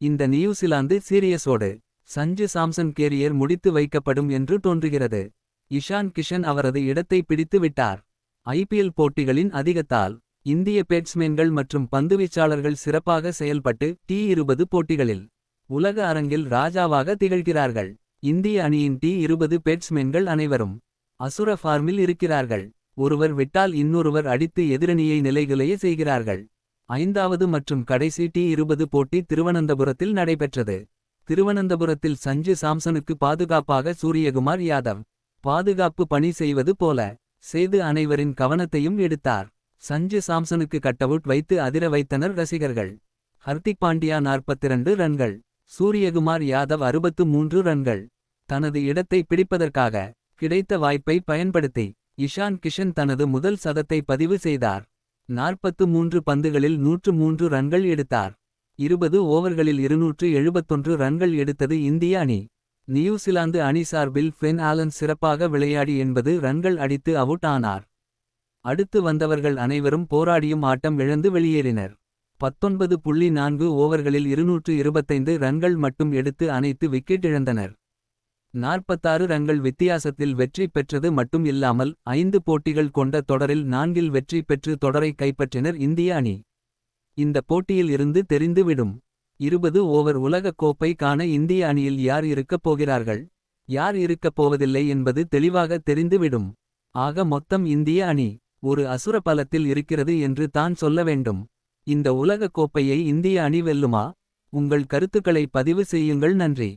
இந்த New Zealand சீரியஸோடு Sanju Samson carrier முடித்து வைக்கப்படும் என்று தோன்றுகிறது. இஷான் கிஷன் அவரது இடத்தை பிடித்து விட்டார். ஐபிஎல் போட்டிகளின் அதிகத்தால் இந்திய பேட்ஸ்மேன்கள் மற்றும் பந்துவீச்சாளர்கள் சிறப்பாக செயல்பட்டு T20 போட்டிகளில் உலக அரங்கில் ராஜாவாக திகழ்கிறார்கள். இந்திய அணியின் T20 பேட்ஸ்மேன்கள் அனைவரும் அசுர ஃபார்மில் இருக்கிறார்கள். ஒருவர் விட்டால் இன்னொருவர் அடித்து எதிரணியை நிலைகுலைய செய்கிறார்கள். ஐந்தாவது மற்றும் கடைசி T20 போட்டி திருவனந்தபுரத்தில் நடைபெற்றது. திருவனந்தபுரத்தில் சஞ்சு சாம்சனுக்கு பாதுகாப்பாக சூரியகுமார் யாதவ் பாதுகாப்பு பணி செய்வது போல செய்து அனைவரின் கவனத்தையும் எடுத்தார். சஞ்சு சாம்சனுக்கு கட்டவுட் வைத்து அதிர வைத்தனர் ரசிகர்கள். ஹர்திக் பாண்டியா 42 ரன்கள், சூரியகுமார் யாதவ் 63 ரன்கள். தனது இடத்தை பிடிப்பதற்காக கிடைத்த வாய்ப்பை பயன்படுத்தி இஷான் கிஷன் தனது முதல் சதத்தை பதிவு செய்தார். 43 பந்துகளில் 103 ரன்கள் எடுத்தார். 20 ஓவர்களில் 271 ரன்கள் எடுத்தது இந்திய அணி. நியூசிலாந்து அணி சார்பில் ஃபென் ஆலன் சிறப்பாக விளையாடி 80 ரன்கள் அடித்து அவுட் ஆனார். அடுத்து வந்தவர்கள் அனைவரும் போராடியும் ஆட்டம் இழந்து வெளியேறினர். 19.4 ஓவர்களில் 225 ரன்கள் மட்டும் எடுத்து அனைத்து விக்கெட் இழந்தனர். 46 ரன்கள் வித்தியாசத்தில் வெற்றி பெற்றது மட்டும் இல்லாமல் 5 போட்டிகள் கொண்ட தொடரில் 4இல் வெற்றி பெற்று தொடரை கைப்பற்றினர் இந்திய அணி. இந்த போட்டியில் இருந்து தெரிந்துவிடும். 20 ஓவர் உலகக் கோப்பை காண இந்திய அணியில் யார் இருக்கப் போகிறார்கள், யார் இருக்கப் போவதில்லை என்பது தெளிவாக தெரிந்துவிடும். ஆக மொத்தம் இந்திய அணி ஒரு அசுர பலத்தில் இருக்கிறது என்று தான் சொல்ல வேண்டும். இந்த உலகக் கோப்பையை இந்திய அணி வெல்லுமா? உங்கள் கருத்துக்களை பதிவு செய்யுங்கள். நன்றி.